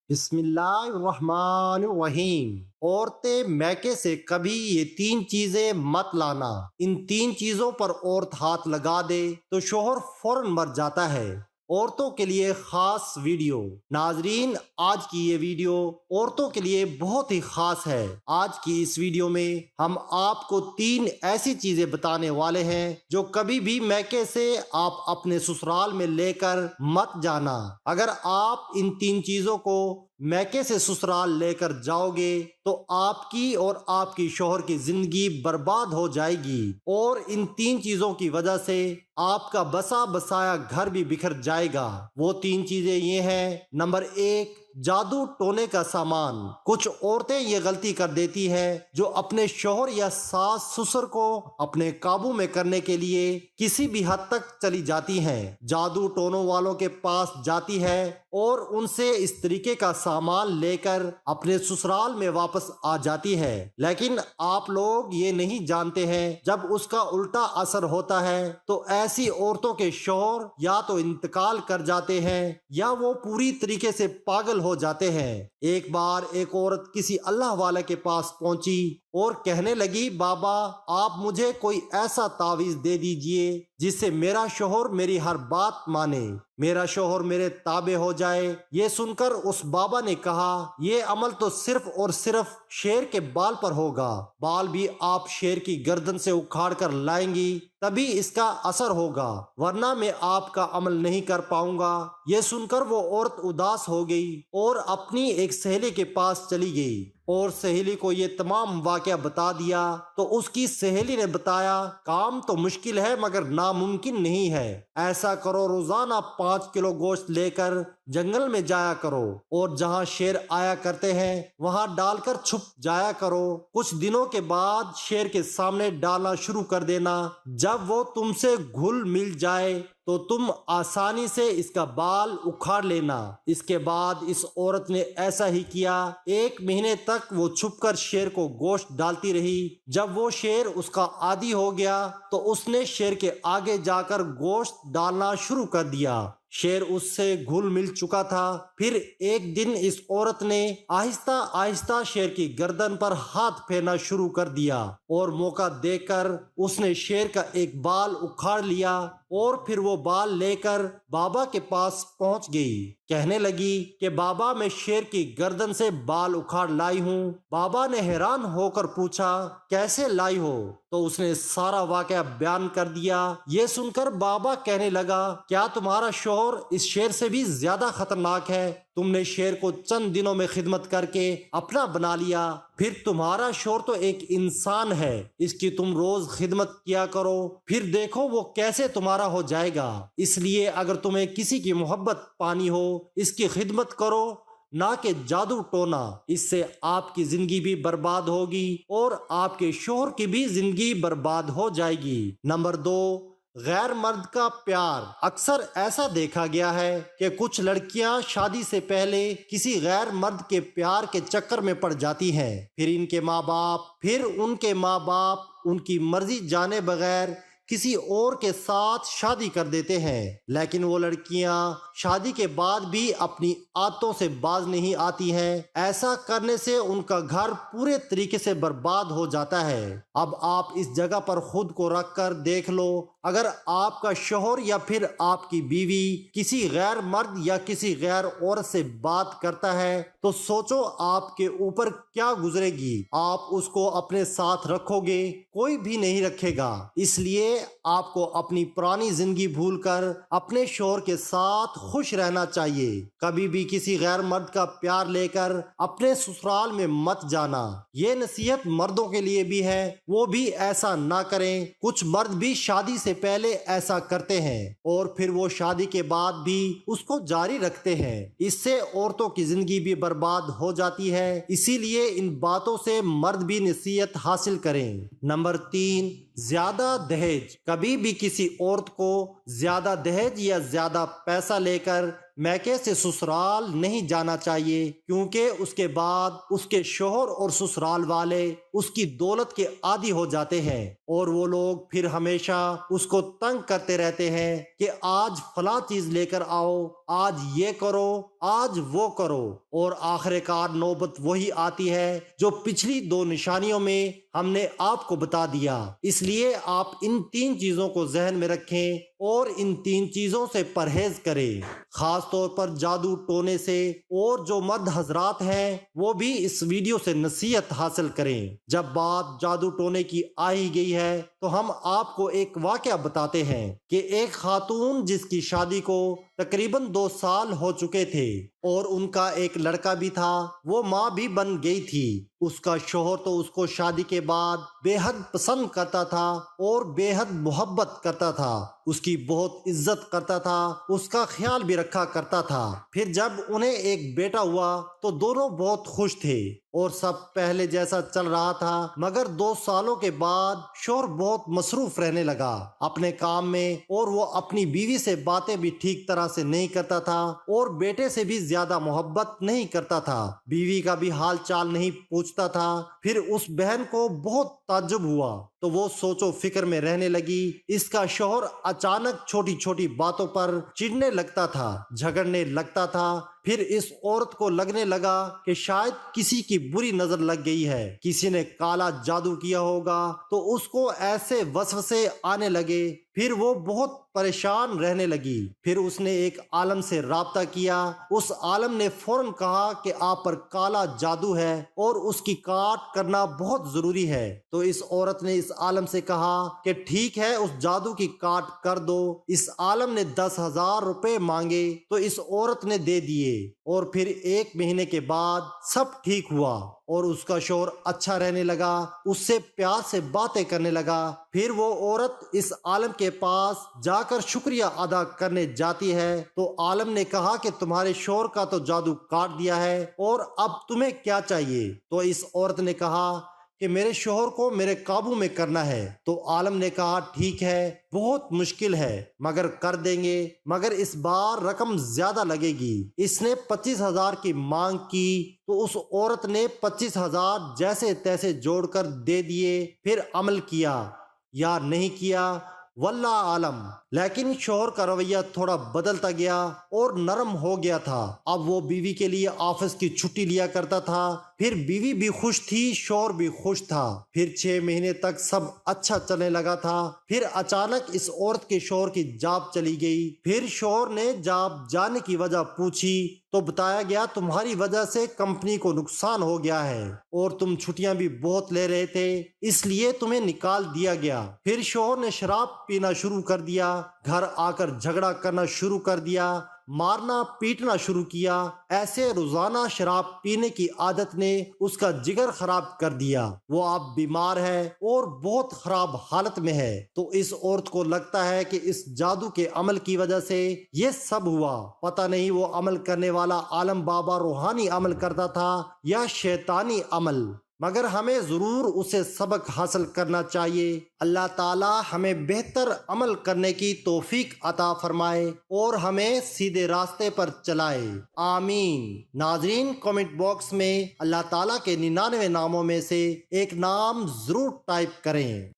بسم اللہ الرحمن الرحیم۔ عورتیں میکے سے کبھی یہ 3 چیزیں مت لانا۔ ان 3 چیزوں پر عورت ہاتھ لگا دے تو شوہر فوراً مر جاتا ہے۔ عورتوں کے لیے خاص ویڈیو۔ ناظرین، آج کی یہ ویڈیو عورتوں کے لیے بہت ہی خاص ہے۔ آج کی اس ویڈیو میں ہم آپ کو 3 ایسی چیزیں بتانے والے ہیں جو کبھی بھی میکے سے آپ اپنے سسرال میں لے کر مت جانا۔ اگر آپ ان 3 چیزوں کو میکے سے سسرال لے کر جاؤ گے تو آپ کی اور آپ کی شوہر کی زندگی برباد ہو جائے گی، اور ان 3 چیزوں کی وجہ سے آپ کا بسا بسایا گھر بھی بکھر جائے گا۔ وہ 3 چیزیں یہ ہیں۔ نمبر 1، جادو ٹونے کا سامان۔ کچھ عورتیں یہ غلطی کر دیتی ہے جو اپنے شوہر یا ساس سسر کو اپنے قابو میں کرنے کے لیے کسی بھی حد تک چلی جاتی ہیں، جادو ٹونوں والوں کے پاس جاتی ہے اور ان سے اس طریقے کا سامان لے کر اپنے سسرال میں واپس آ جاتی ہے۔ لیکن آپ لوگ یہ نہیں جانتے ہیں جب اس کا الٹا اثر ہوتا ہے تو ایسی عورتوں کے شوہر یا تو انتقال کر جاتے ہیں یا وہ پوری طریقے سے پاگل ہو جاتے ہیں۔ ایک بار ایک عورت کسی اللہ والے کے پاس پہنچی اور کہنے لگی، بابا آپ مجھے کوئی ایسا تعویذ دے دیجئے جس سے میرا شوہر میری ہر بات مانے، میرا شوہر میرے تابع ہو جائے۔ یہ سن کر اس بابا نے کہا، یہ عمل تو صرف اور صرف شیر کے بال پر ہوگا، بال بھی آپ شیر کی گردن سے اکھاڑ کر لائیں گی تبھی اس کا اثر ہوگا، ورنہ میں آپ کا عمل نہیں کر پاؤں گا۔ یہ سن کر وہ عورت اداس ہو گئی اور اپنی ایک سہیلی کے پاس چلی گئی اور سہیلی کو یہ تمام واقعہ بتا دیا تو اس کی سہیلی نے بتایا، کام تو مشکل ہے مگر ناممکن نہیں ہے۔ ایسا کرو، روزانہ 5 کلو گوشت لے کر جنگل میں جایا کرو اور جہاں شیر آیا کرتے ہیں وہاں ڈال کر چھپ جایا کرو۔ کچھ دنوں کے بعد شیر کے سامنے ڈالنا شروع کر دینا۔ جب وہ تم سے گھل مل جائے تو تم آسانی سے اس کا بال اکھاڑ لینا۔ اس کے بعد اس عورت نے ایسا ہی کیا۔ 1 مہینے تک وہ چھپ کر شیر کو گوشت ڈالتی رہی۔ جب وہ شیر اس کا عادی ہو گیا تو اس نے شیر کے آگے جا کر گوشت ڈالنا شروع کر دیا۔ شیر اس سے گھل مل چکا تھا۔ پھر ایک دن اس عورت نے آہستہ آہستہ شیر کی گردن پر ہاتھ پھیرنا شروع کر دیا اور موقع دیکھ کر اس نے شیر کا ایک بال اکھاڑ لیا اور پھر وہ بال لے کر بابا کے پاس پہنچ گئی۔ کہنے لگی کہ بابا میں شیر کی گردن سے بال اکھاڑ لائی ہوں۔ بابا نے حیران ہو کر پوچھا، کیسے لائی ہو؟ تو اس نے سارا واقعہ بیان کر دیا۔ یہ سن کر بابا کہنے لگا، کیا تمہارا شوہر اس شیر سے بھی زیادہ خطرناک ہے؟ تم نے شیر کو چند دنوں میں خدمت کر کے اپنا بنا لیا، پھر تمہارا شوہر تو ایک انسان ہے، اس کی تم روز خدمت کیا کرو، پھر دیکھو وہ کیسے تمہارا ہو جائے گا۔ اس لیے اگر تمہیں کسی کی محبت پانی ہو اس کی خدمت کرو، نہ کہ جادو ٹونا۔ اس سے آپ کی زندگی بھی برباد ہوگی اور آپ کے شوہر کی بھی زندگی برباد ہو جائے گی۔ نمبر 2، غیر مرد کا پیار۔ اکثر ایسا دیکھا گیا ہے کہ کچھ لڑکیاں شادی سے پہلے کسی غیر مرد کے پیار کے چکر میں پڑ جاتی ہیں، پھر ان کے ماں باپ ان کی مرضی جانے بغیر کسی اور کے ساتھ شادی کر دیتے ہیں۔ لیکن وہ لڑکیاں شادی کے بعد بھی اپنی عادتوں سے باز نہیں آتی ہیں۔ ایسا کرنے سے ان کا گھر پورے طریقے سے برباد ہو جاتا ہے۔ اب آپ اس جگہ پر خود کو رکھ کر دیکھ لو، اگر آپ کا شوہر یا پھر آپ کی بیوی کسی غیر مرد یا کسی غیر عورت سے بات کرتا ہے تو سوچو آپ کے اوپر کیا گزرے گی۔ آپ اس کو اپنے ساتھ رکھو گے؟ کوئی بھی نہیں رکھے گا۔ اس لیے آپ کو اپنی پرانی زندگی بھول کر اپنے شوہر کے ساتھ خوش رہنا چاہیے۔ کبھی بھی کسی غیر مرد کا پیار لے کر اپنے سسرال میں مت جانا۔ یہ نصیحت مردوں کے لیے بھی ہے، وہ بھی ایسا نہ کریں۔ کچھ مرد بھی شادی سے پہلے ایسا کرتے ہیں اور پھر وہ شادی کے بعد بھی اس کو جاری رکھتے ہیں۔ اس سے عورتوں کی زندگی بھی برباد ہو جاتی ہے۔ اسی لیے ان باتوں سے مرد بھی نصیحت حاصل کریں۔ نمبر 3، زیادہ دہیج۔ کبھی بھی کسی عورت کو زیادہ دہیج یا زیادہ پیسہ لے کر میکے سے سسرال نہیں جانا چاہیے، کیونکہ اس کے بعد اس کے شوہر اور سسرال والے اس کی دولت کے عادی ہو جاتے ہیں اور وہ لوگ پھر ہمیشہ اس کو تنگ کرتے رہتے ہیں کہ آج فلاں چیز لے کر آؤ، آج یہ کرو، آج وہ کرو، اور آخر کار نوبت وہی آتی ہے جو پچھلی دو نشانیوں میں ہم نے آپ کو بتا دیا۔ اس لیے آپ ان تین چیزوں کو ذہن میں رکھیں اور ان تین چیزوں سے پرہیز کریں، خاص طور پر جادو ٹونے سے۔ اور جو مرد حضرات ہیں وہ بھی اس ویڈیو سے نصیحت حاصل کریں۔ جب بات جادو ٹونے کی آ ہی گئی ہے تو ہم آپ کو ایک واقعہ بتاتے ہیں کہ ایک خاتون جس کی شادی کو تقریباً 2 سال ہو چکے تھے اور ان کا ایک لڑکا بھی تھا، وہ ماں بھی بن گئی تھی۔ اس کا شوہر تو اس کو شادی کے بعد بے حد پسند کرتا تھا اور بے حد محبت کرتا تھا، اس کی بہت عزت کرتا تھا، اس کا خیال بھی رکھا کرتا تھا۔ پھر جب انہیں ایک بیٹا ہوا تو دونوں بہت خوش تھے اور سب پہلے جیسا چل رہا تھا، مگر 2 سالوں کے بعد شوہر بہت مصروف رہنے لگا اپنے کام میں، اور وہ اپنی بیوی سے باتیں بھی ٹھیک طرح سے نہیں کرتا تھا اور بیٹے سے بھی زیادہ محبت نہیں کرتا تھا، بیوی کا بھی حال چال نہیں پوچھتا تھا۔ پھر اس بہن کو بہت تعجب ہوا تو وہ سوچ و فکر میں رہنے لگی۔ اس کا شوہر اچانک چھوٹی چھوٹی باتوں پر چڑھنے لگتا تھا، جھگڑنے لگتا تھا۔ پھر اس عورت کو لگنے لگا کہ شاید کسی کی بری نظر لگ گئی ہے، کسی نے کالا جادو کیا ہوگا، تو اس کو ایسے وسوسے آنے لگے۔ پھر وہ بہت پریشان رہنے لگی۔ پھر اس نے ایک عالم سے رابطہ کیا۔ اس عالم نے فوراً کہا کہ آپ پر کالا جادو ہے اور اس کی کاٹ کرنا بہت ضروری ہے۔ تو اس عورت نے اس عالم سے کہا کہ ٹھیک ہے، اس جادو کی کاٹ کر دو۔ اس عالم نے 10,000 روپے مانگے تو اس عورت نے دے دیے، اور پھر 1 مہینے کے بعد سب ٹھیک ہوا اور اس کا شوہر اچھا رہنے لگا، اس سے پیار سے باتیں کرنے لگا۔ پھر وہ عورت اس عالم کے پاس جا کر شکریہ ادا کرنے جاتی ہے تو عالم نے کہا کہ تمہارے شوہر کا تو جادو کاٹ دیا ہے، اور اب تمہیں کیا چاہیے؟ تو اس عورت نے کہا کہ میرے شوہر کو میرے قابو میں کرنا ہے۔ تو عالم نے کہا ٹھیک ہے، بہت مشکل ہے مگر کر دیں گے، مگر اس بار رقم زیادہ لگے گی۔ اس نے 25,000 کی مانگ کی تو اس عورت نے 25,000 جیسے تیسے جوڑ کر دے دیے۔ پھر عمل کیا یا نہیں کیا واللہ عالم، لیکن شوہر کا رویہ تھوڑا بدلتا گیا اور نرم ہو گیا تھا۔ اب وہ بیوی کے لیے آفس کی چھٹی لیا کرتا تھا۔ پھر بیوی بھی خوش تھی، شوہر بھی خوش تھا۔ پھر 6 مہینے تک سب اچھا چلنے لگا تھا۔ پھر اچانک اس عورت کے شوہر کی جاب چلی گئی۔ پھر شوہر نے جاب جانے کی وجہ پوچھی تو بتایا گیا تمہاری وجہ سے کمپنی کو نقصان ہو گیا ہے اور تم چھٹیاں بھی بہت لے رہے تھے، اس لیے تمہیں نکال دیا گیا۔ پھر شوہر نے شراب پینا شروع کر دیا، گھر آ کر جھگڑا کرنا شروع کر دیا، مارنا پیٹنا شروع کیا۔ ایسے روزانہ شراب پینے کی عادت نے اس کا جگر خراب کر دیا۔ وہ اب بیمار ہے اور بہت خراب حالت میں ہے۔ تو اس عورت کو لگتا ہے کہ اس جادو کے عمل کی وجہ سے یہ سب ہوا۔ پتہ نہیں وہ عمل کرنے والا عالم بابا روحانی عمل کرتا تھا یا شیطانی عمل، مگر ہمیں ضرور اسے سبق حاصل کرنا چاہیے۔ اللہ تعالی ہمیں بہتر عمل کرنے کی توفیق عطا فرمائے اور ہمیں سیدھے راستے پر چلائے، آمین۔ ناظرین، کمنٹ باکس میں اللہ تعالیٰ کے 99 ناموں میں سے ایک نام ضرور ٹائپ کریں۔